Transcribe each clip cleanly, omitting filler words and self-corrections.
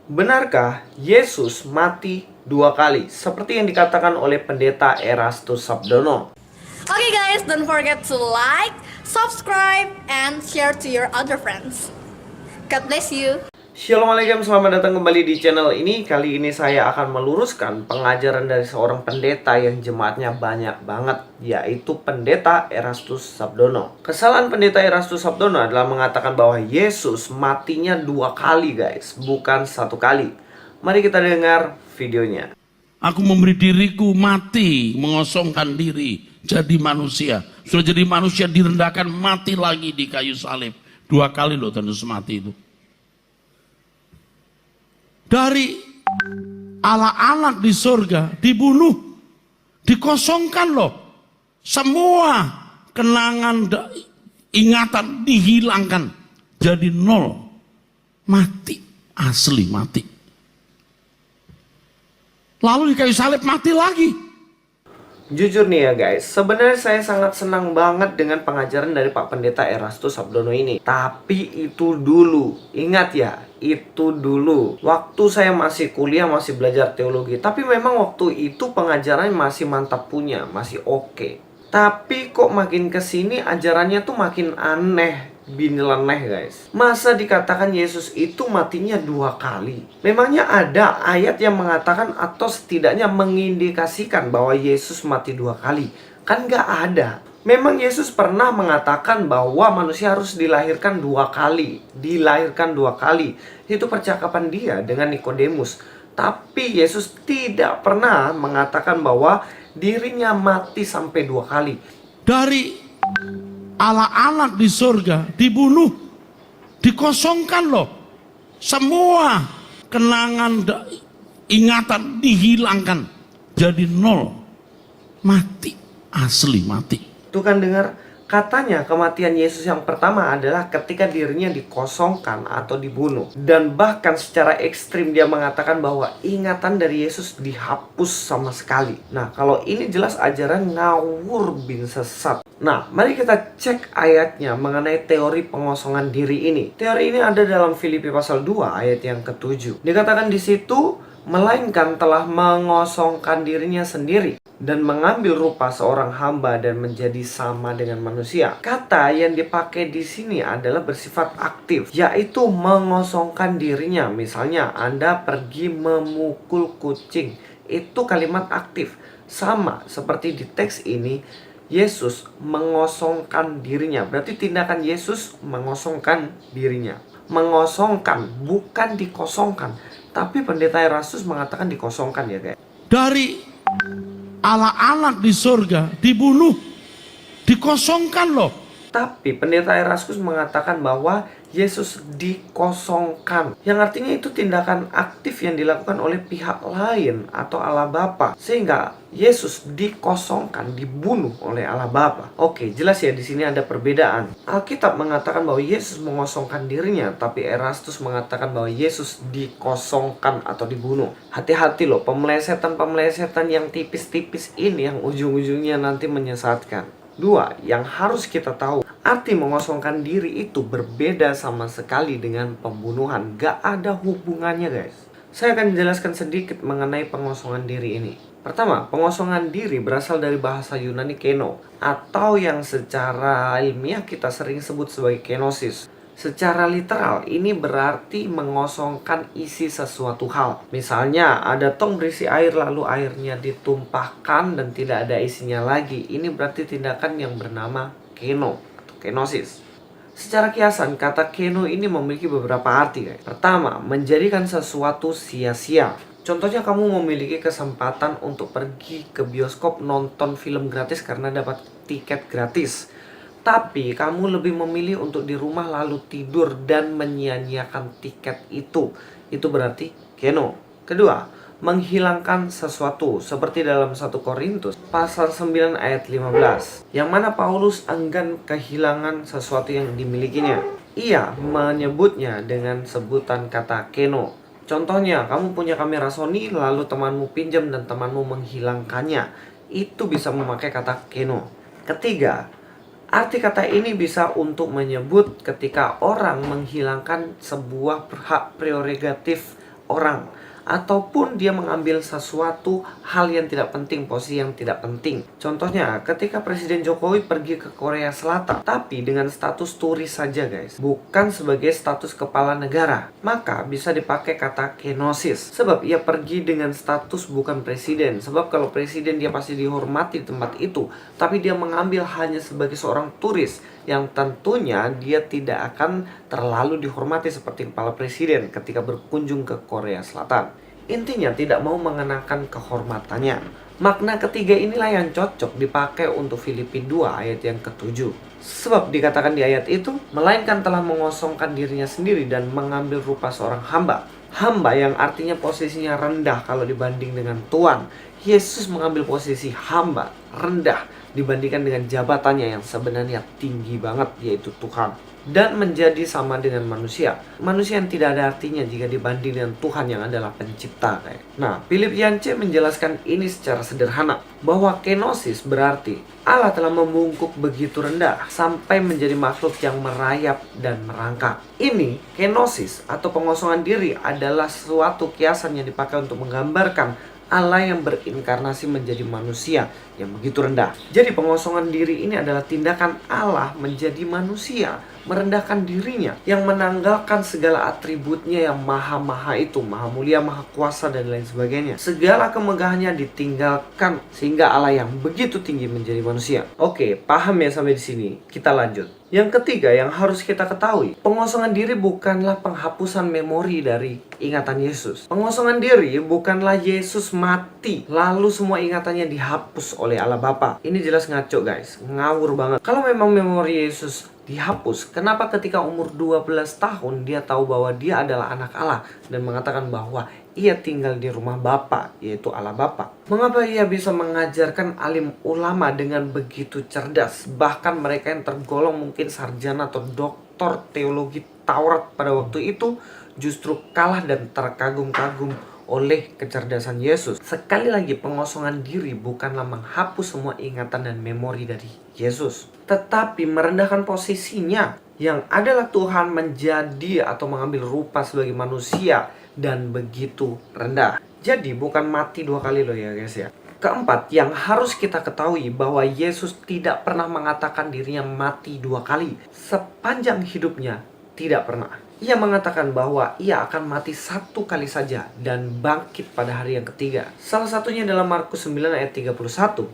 Benarkah Yesus mati dua kali seperti yang dikatakan oleh pendeta Erastus Sabdono? Okay guys, don't forget to like, subscribe, and share to your other friends. God bless you. Shalom alaikum, selamat datang kembali di channel ini. Kali ini saya akan meluruskan pengajaran dari seorang pendeta yang jemaatnya banyak banget, yaitu pendeta Erastus Sabdono. Kesalahan pendeta Erastus Sabdono adalah mengatakan bahwa Yesus matinya dua kali guys, bukan satu kali. Mari kita dengar videonya. Aku memberi diriku mati, mengosongkan diri, jadi manusia. Sudah jadi manusia direndahkan, mati lagi di kayu salib. Dua kali loh tandus mati itu. Dari anak-anak di surga dibunuh, dikosongkan loh. Semua kenangan, ingatan dihilangkan. Jadi nol. Mati, asli mati. Lalu di kayu salib mati lagi. Jujur nih ya guys, sebenarnya saya sangat senang banget dengan pengajaran dari Pak Pendeta Erastus Sabdono ini. Tapi itu dulu, ingat ya, itu dulu. Waktu saya masih kuliah, masih belajar teologi. Tapi memang waktu itu pengajarannya masih mantap punya, masih oke. Tapi kok makin kesini ajarannya tuh makin aneh, binyeleneh guys. Masa dikatakan Yesus itu matinya dua kali? Memangnya ada ayat yang mengatakan atau setidaknya mengindikasikan bahwa Yesus mati dua kali? Kan gak ada. Memang Yesus pernah mengatakan bahwa manusia harus dilahirkan dua kali. Dilahirkan dua kali. Itu percakapan dia dengan Nikodemus. Tapi Yesus tidak pernah mengatakan bahwa dirinya mati sampai dua kali. Dari anak-anak di surga dibunuh, dikosongkan loh. Semua kenangan, ingatan dihilangkan. Jadi nol. Mati, asli mati. Itu kan dengar, katanya kematian Yesus yang pertama adalah ketika dirinya dikosongkan atau dibunuh. Dan bahkan secara ekstrim dia mengatakan bahwa ingatan dari Yesus dihapus sama sekali. Nah, kalau ini jelas ajaran ngawur bin sesat. Nah, mari kita cek ayatnya mengenai teori pengosongan diri ini. Teori ini ada dalam Filipi pasal 2 ayat yang ke-7. Dikatakan di situ, melainkan telah mengosongkan dirinya sendiri dan mengambil rupa seorang hamba dan menjadi sama dengan manusia. Kata yang dipakai di sini adalah bersifat aktif, yaitu mengosongkan dirinya. Misalnya Anda pergi memukul kucing, itu kalimat aktif. Sama seperti di teks ini, Yesus mengosongkan dirinya. Berarti tindakan Yesus mengosongkan dirinya. Mengosongkan, bukan dikosongkan. Tapi pendeta Erastus mengatakan dikosongkan ya guys. Dari anak-anak di surga dibunuh, dikosongkan loh. Tapi pendeta Erastus mengatakan bahwa Yesus dikosongkan, yang artinya itu tindakan aktif yang dilakukan oleh pihak lain atau Allah Bapa, sehingga Yesus dikosongkan, dibunuh oleh Allah Bapa. Oke, jelas ya di sini ada perbedaan. Alkitab mengatakan bahwa Yesus mengosongkan dirinya, tapi Erastus mengatakan bahwa Yesus dikosongkan atau dibunuh. Hati-hati loh, pemelesetan-pemelesetan yang tipis-tipis ini yang ujung-ujungnya nanti menyesatkan. Dua, yang harus kita tahu, arti mengosongkan diri itu berbeda sama sekali dengan pembunuhan. Gak ada hubungannya guys. Saya akan menjelaskan sedikit mengenai pengosongan diri ini. Pertama, pengosongan diri berasal dari bahasa Yunani keno, atau yang secara ilmiah kita sering sebut sebagai kenosis. Secara literal, ini berarti mengosongkan isi sesuatu hal. Misalnya, ada tong berisi air lalu airnya ditumpahkan dan tidak ada isinya lagi. Ini berarti tindakan yang bernama keno atau kenosis. Secara kiasan, kata keno ini memiliki beberapa arti guys. Pertama, menjadikan sesuatu sia-sia. Contohnya kamu memiliki kesempatan untuk pergi ke bioskop nonton film gratis karena dapat tiket gratis. Tapi kamu lebih memilih untuk di rumah lalu tidur dan menyia-nyiakan tiket itu. Itu berarti keno. Kedua, menghilangkan sesuatu seperti dalam 1 Korintus pasal 9 ayat 15. Yang mana Paulus enggan kehilangan sesuatu yang dimilikinya. Ia menyebutnya dengan sebutan kata keno. Contohnya, kamu punya kamera Sony lalu temanmu pinjam dan temanmu menghilangkannya. Itu bisa memakai kata keno. Ketiga, arti kata ini bisa untuk menyebut ketika orang menghilangkan sebuah hak prerogatif orang, ataupun dia mengambil sesuatu hal yang tidak penting, posisi yang tidak penting. Contohnya ketika Presiden Jokowi pergi ke Korea Selatan, tapi dengan status turis saja guys, bukan sebagai status kepala negara, maka bisa dipakai kata kenosis, sebab ia pergi dengan status bukan presiden. Sebab kalau presiden dia pasti dihormati di tempat itu, tapi dia mengambil hanya sebagai seorang turis, yang tentunya dia tidak akan terlalu dihormati seperti kepala presiden ketika berkunjung ke Korea Selatan. Intinya tidak mau mengenakan kehormatannya. Makna ketiga inilah yang cocok dipakai untuk Filipi 2 ayat yang ke-7. Sebab dikatakan di ayat itu, melainkan telah mengosongkan dirinya sendiri dan mengambil rupa seorang hamba. Hamba yang artinya posisinya rendah kalau dibanding dengan Tuhan. Yesus mengambil posisi hamba, rendah dibandingkan dengan jabatannya yang sebenarnya tinggi banget, yaitu Tuhan. Dan menjadi sama dengan manusia. Manusia yang tidak ada artinya jika dibanding dengan Tuhan yang adalah pencipta. Nah, Philip Yancey menjelaskan ini secara sederhana, bahwa kenosis berarti Allah telah membungkuk begitu rendah sampai menjadi makhluk yang merayap dan merangkak. Ini kenosis atau pengosongan diri adalah suatu kiasan yang dipakai untuk menggambarkan Allah yang berinkarnasi menjadi manusia yang begitu rendah. Jadi pengosongan diri ini adalah tindakan Allah menjadi manusia, merendahkan dirinya, yang menanggalkan segala atributnya yang maha-maha itu, maha mulia, maha kuasa, dan lain sebagainya. Segala kemegahannya ditinggalkan sehingga Allah yang begitu tinggi menjadi manusia. Oke, paham ya sampai di sini? Kita lanjut. Yang ketiga yang harus kita ketahui, pengosongan diri bukanlah penghapusan memori dari ingatan Yesus. Pengosongan diri bukanlah Yesus mati lalu semua ingatannya dihapus oleh Allah Bapa. Ini jelas ngaco guys, ngawur banget. Kalau memang memori Yesus dihapus, kenapa ketika umur 12 tahun dia tahu bahwa dia adalah anak Allah dan mengatakan bahwa ia tinggal di rumah Bapa, yaitu Allah Bapa? Mengapa ia bisa mengajarkan alim ulama dengan begitu cerdas? Bahkan mereka yang tergolong mungkin sarjana atau doktor teologi Taurat pada waktu itu justru kalah dan terkagum-kagum oleh kecerdasan Yesus. Sekali lagi, pengosongan diri bukanlah menghapus semua ingatan dan memori dari Yesus, tetapi merendahkan posisinya yang adalah Tuhan menjadi atau mengambil rupa sebagai manusia dan begitu rendah. Jadi bukan mati 2 kali loh ya guys ya. Keempat, yang harus kita ketahui bahwa Yesus tidak pernah mengatakan dirinya mati 2 kali. Sepanjang hidupnya tidak pernah. Ia mengatakan bahwa ia akan mati 1 kali saja dan bangkit pada hari yang ketiga. Salah satunya dalam Markus 9 ayat 31.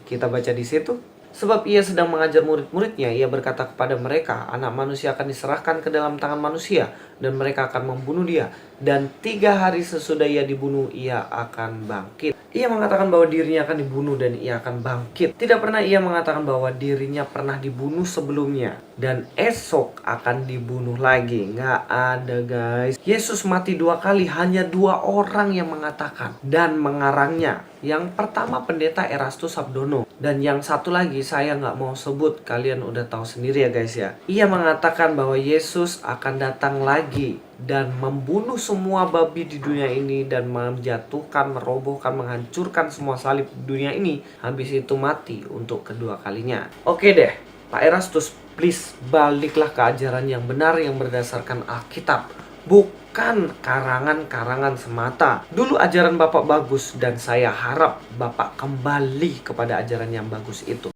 Kita baca di situ. Sebab ia sedang mengajar murid-muridnya, ia berkata kepada mereka, anak manusia akan diserahkan ke dalam tangan manusia, dan mereka akan membunuh dia. Dan 3 hari sesudah ia dibunuh, ia akan bangkit. Ia mengatakan bahwa dirinya akan dibunuh dan ia akan bangkit. Tidak pernah ia mengatakan bahwa dirinya pernah dibunuh sebelumnya dan esok akan dibunuh lagi. Nggak ada guys. Yesus mati 2 kali, hanya 2 orang yang mengatakan dan mengarangnya. Yang pertama pendeta Erastus Sabdono, dan yang satu lagi saya nggak mau sebut, kalian udah tahu sendiri ya guys ya. Ia mengatakan bahwa Yesus akan datang lagi dan membunuh semua babi di dunia ini dan menjatuhkan, merobohkan, menghancurkan semua salib di dunia ini. Habis itu mati untuk kedua kalinya. Oke deh, Pak Erastus, please baliklah ke ajaran yang benar yang berdasarkan Alkitab, bukan karangan-karangan semata. Dulu ajaran Bapak bagus dan saya harap Bapak kembali kepada ajaran yang bagus itu.